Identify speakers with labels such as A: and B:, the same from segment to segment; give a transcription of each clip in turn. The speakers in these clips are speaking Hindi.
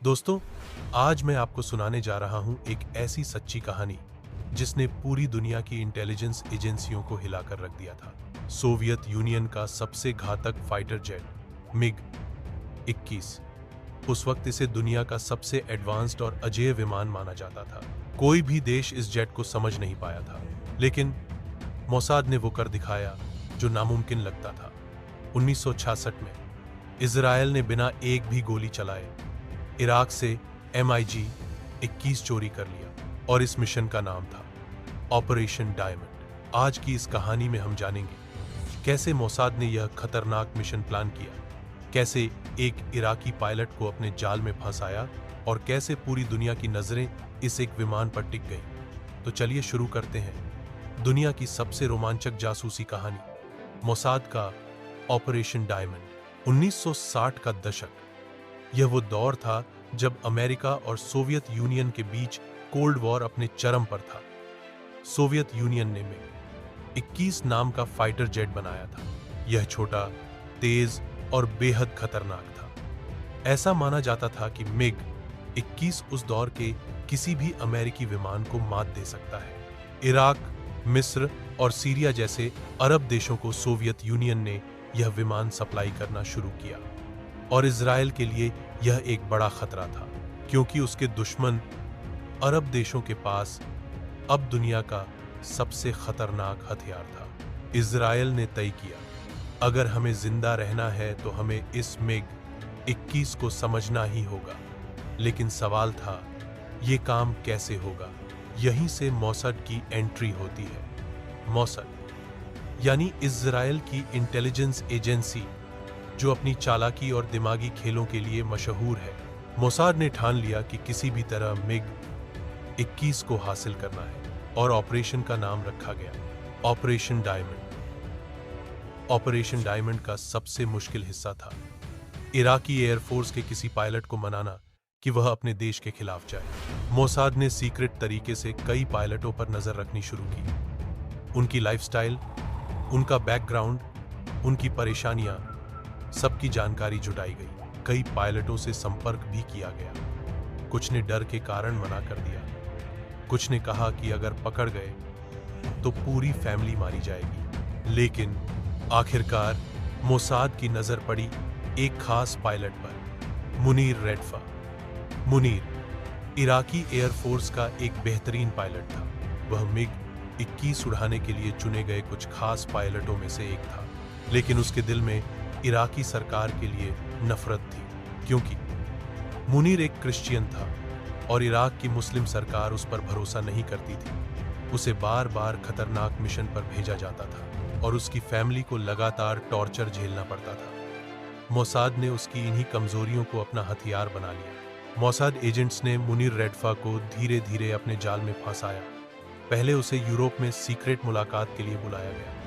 A: दोस्तों, आज मैं आपको सुनाने जा रहा हूं एक ऐसी सच्ची कहानी जिसने पूरी दुनिया की इंटेलिजेंस एजेंसियों को हिलाकर रख दिया था। सोवियत यूनियन का सबसे घातक फाइटर जेट मिग 21, उस वक्त इसे दुनिया का सबसे एडवांस्ड और अजेय विमान माना जाता था। कोई भी देश इस जेट को समझ नहीं पाया था, लेकिन मोसाद ने वो कर दिखाया जो नामुमकिन लगता था। 1966 में इजराइल ने बिना एक भी गोली चलाए इराक से MiG-21 चोरी कर लिया और इस मिशन का नाम था ऑपरेशन डायमंड। आज की इस कहानी में हम जानेंगे कैसे मोसाद ने यह खतरनाक मिशन प्लान किया, कैसे एक इराकी पायलट को अपने जाल में फंसाया और कैसे पूरी दुनिया की नजरें इस एक विमान पर टिक गई। तो चलिए शुरू करते हैं दुनिया की सबसे रोमांचक जासूसी कहानी, मोसाद का ऑपरेशन डायमंड। 1960 का दशक, यह वो दौर था जब अमेरिका और सोवियत यूनियन के बीच कोल्ड वॉर अपने चरम पर था। सोवियत यूनियन ने मिग 21 नाम का फाइटर जेट बनाया था। यह छोटा, तेज और बेहद खतरनाक था। ऐसा माना जाता था कि मिग 21 उस दौर के किसी भी अमेरिकी विमान को मात दे सकता है। इराक, मिस्र और सीरिया जैसे अरब देशों को सोवियत यूनियन ने यह विमान सप्लाई करना शुरू किया और इजराइल के लिए यह एक बड़ा खतरा था, क्योंकि उसके दुश्मन अरब देशों के पास अब दुनिया का सबसे खतरनाक हथियार था। इजराइल ने तय किया, अगर हमें जिंदा रहना है तो हमें इस मिग 21 को समझना ही होगा। लेकिन सवाल था, ये काम कैसे होगा? यहीं से मोसाद की एंट्री होती है। मोसाद यानी इजराइल की इंटेलिजेंस एजेंसी, जो अपनी चालाकी और दिमागी खेलों के लिए मशहूर है। मोसाद ने ठान लिया कि किसी भी तरह मिग 21 को हासिल करना है और ऑपरेशन का नाम रखा गया ऑपरेशन डायमंड। ऑपरेशन डायमंड का सबसे मुश्किल हिस्सा था इराकी एयरफोर्स के किसी पायलट को मनाना कि वह अपने देश के खिलाफ जाए। मोसाद ने सीक्रेट तरीके से कई पायलटों पर नजर रखनी शुरू की। उनकी लाइफस्टाइल, उनका बैकग्राउंड, उनकी परेशानियां, सबकी जानकारी जुटाई गई। कई पायलटों से संपर्क भी किया गया। कुछ ने डर के कारण मना कर दिया, कुछ ने कहा कि अगर पकड़ गए तो पूरी फैमिली मारी जाएगी। लेकिन आखिरकार मोसाद की नजर पड़ी एक खास पायलट पर, मुनीर रेडफा। मुनीर इराकी एयरफोर्स का एक बेहतरीन पायलट था। वह मिग 21 उड़ाने के लिए चुने गए कुछ खास पायलटों में से एक था। लेकिन उसके दिल में इराकी सरकार के लिए नफरत थी, क्योंकि मुनीर एक क्रिश्चियन था और इराक की मुस्लिम सरकार उस पर भरोसा नहीं करती थी। उसे बार बार खतरनाक मिशन पर भेजा जाता था और उसकी फैमिली को लगातार टॉर्चर झेलना पड़ता था। मोसाद ने उसकी इन्हीं कमजोरियों को अपना हथियार बना लिया। मोसाद एजेंट्स ने मुनीर रेडफा को धीरे धीरे अपने जाल में फंसाया। पहले उसे यूरोप में सीक्रेट मुलाकात के लिए बुलाया गया।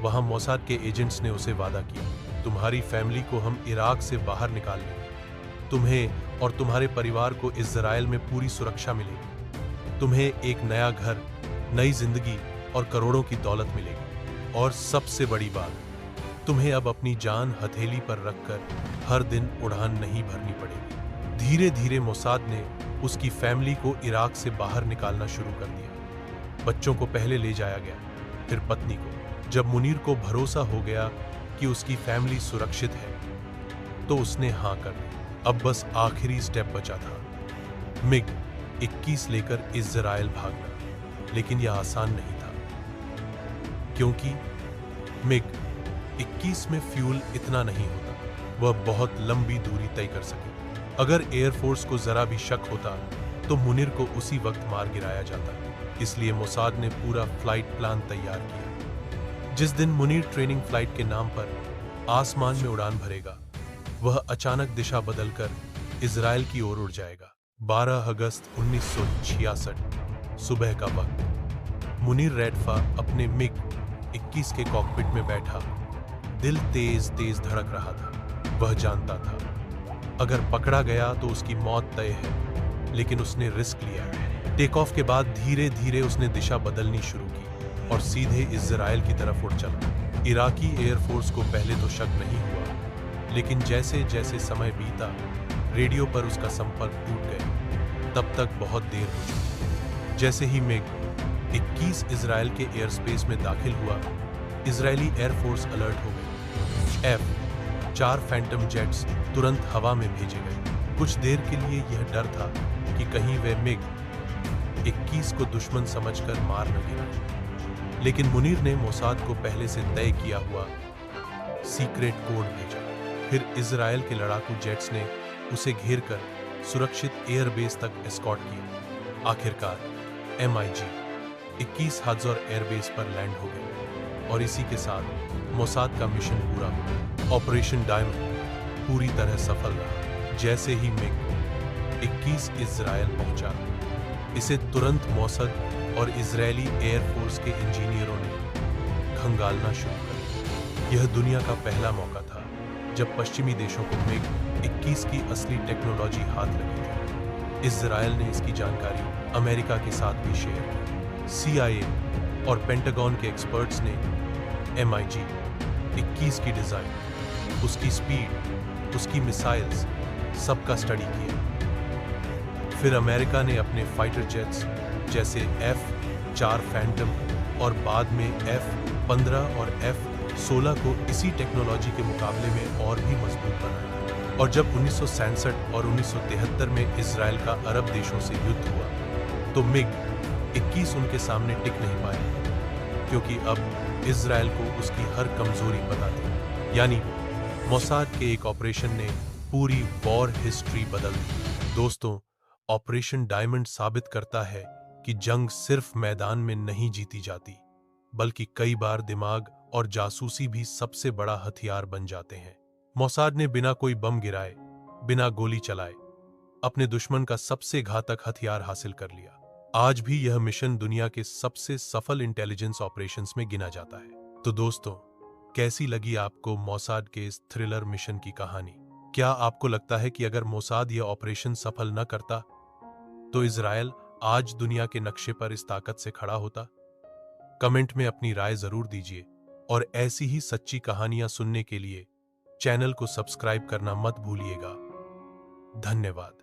A: वहां मोसाद के एजेंट्स ने उसे वादा किया, तुम्हारी फैमिली को हम इराक से बाहर निकाल लेंगे। तुम्हें और तुम्हारे परिवार को इजराइल में पूरी सुरक्षा मिलेगी। तुम्हें एक नया घर, नई जिंदगी और करोड़ों की दौलत मिलेगी। और सबसे बड़ी बात, तुम्हें अब अपनी जान हथेली पर रखकर हर दिन उड़ान नहीं भरनी पड़ेगी। धीरे धीरे मोसाद ने उसकी फैमिली को इराक से बाहर निकालना शुरू कर दिया। बच्चों को पहले ले जाया गया, फिर पत्नी को। जब मुनीर को भरोसा हो गया कि उसकी फैमिली सुरक्षित है, तो उसने हाँ कर दी। अब बस आखिरी स्टेप बचा था, मिग 21 लेकर इजराइल भागना। लेकिन यह आसान नहीं था, क्योंकि मिग 21 में फ्यूल इतना नहीं होता, वह बहुत लंबी दूरी तय कर सके। अगर एयरफोर्स को जरा भी शक होता तो मुनीर को उसी वक्त मार गिराया जाता। इसलिए मोसाद ने पूरा फ्लाइट प्लान तैयार किया। जिस दिन मुनीर ट्रेनिंग फ्लाइट के नाम पर आसमान में उड़ान भरेगा, वह अचानक दिशा बदलकर इजराइल की ओर उड़ जाएगा। 12 अगस्त 1966 सुबह का वक्त। मुनीर रेडफा अपने मिग 21 के कॉकपिट में बैठा, दिल तेज तेज धड़क रहा था। वह जानता था, अगर पकड़ा गया तो उसकी मौत तय है, लेकिन उसने रिस्क लिया। टेक ऑफ के बाद धीरे धीरे उसने दिशा बदलनी शुरू की और सीधे इजराइल की तरफ उड़ चला। इराकी एयरफोर्स को पहले तो शक नहीं हुआ, लेकिन जैसे जैसे समय बीता, रेडियो पर उसका संपर्क टूट गया। तब तक बहुत देर हो चुकी। जैसे ही मिग 21 इजराइल के एयरस्पेस में दाखिल हुआ, इजरायली एयरफोर्स अलर्ट हो गई। F-4 फैंटम जेट्स तुरंत हवा में भेजे गए। कुछ देर के लिए यह डर था कि कहीं वे मिग 21 को दुश्मन समझकर मार न गिराए। लेकिन मुनीर ने मोसाद को पहले से तय किया हुआ सीक्रेट कोड भेजा। फिर इजराइल के लड़ाकू जेट्स ने उसे घेरकर सुरक्षित एयरबेस तक एस्कॉर्ट किया। आखिरकार MiG 21 हाज़र एयरबेस पर लैंड हो गए और इसी के साथ मोसाद का मिशन पूरा हुआ। ऑपरेशन डायमंड पूरी तरह सफल रहा। जैसे ही मिग 21 इजराइल पहुंचा, इसे तुरंत मोसाद और इजरायली एयरफोर्स के इंजीनियरों ने खंगालना शुरू कर दिया। यह दुनिया का पहला मौका था जब पश्चिमी देशों को मिग 21 की असली टेक्नोलॉजी हाथ लगी थी। इजराइल ने इसकी जानकारी अमेरिका के साथ भी शेयर की। CIA और पेंटागन के एक्सपर्ट्स ने MiG 21 की डिजाइन, उसकी स्पीड, उसकी मिसाइल्स सबका स्टडी किया। फिर अमेरिका ने अपने फाइटर जेट्स जैसे F-4 फैंटम और बाद में F-15 और F-16 को इसी टेक्नोलॉजी के मुकाबले में और भी मजबूत बनाया। और जब 1967 और 1973 में इजराइल का अरब देशों से युद्ध हुआ, तो मिग 21 उनके सामने टिक नहीं पाया, क्योंकि अब इजराइल को उसकी हर कमजोरी पता थी। यानी मोसाद के एक ऑपरेशन ने पूरी वॉर हिस्ट्री बदल दी। दोस्तों, ऑपरेशन डायमंड साबित करता है कि जंग सिर्फ मैदान में नहीं जीती जाती, बल्कि कई बार दिमाग और जासूसी भी सबसे बड़ा हथियार बन जाते हैं। मोसाद ने बिना कोई बम गिराए, बिना गोली चलाए, अपने दुश्मन का सबसे घातक हथियार हासिल कर लिया। आज भी यह मिशन दुनिया के सबसे सफल इंटेलिजेंस ऑपरेशंस में गिना जाता है। तो दोस्तों, कैसी लगी आपको मोसाद के इस थ्रिलर मिशन की कहानी? क्या आपको लगता है कि अगर मोसाद यह ऑपरेशन सफल न करता, तो इजराइल आज दुनिया के नक्शे पर इस ताकत से खड़ा होता? कमेंट में अपनी राय जरूर दीजिए और ऐसी ही सच्ची कहानियां सुनने के लिए चैनल को सब्सक्राइब करना मत भूलिएगा। धन्यवाद।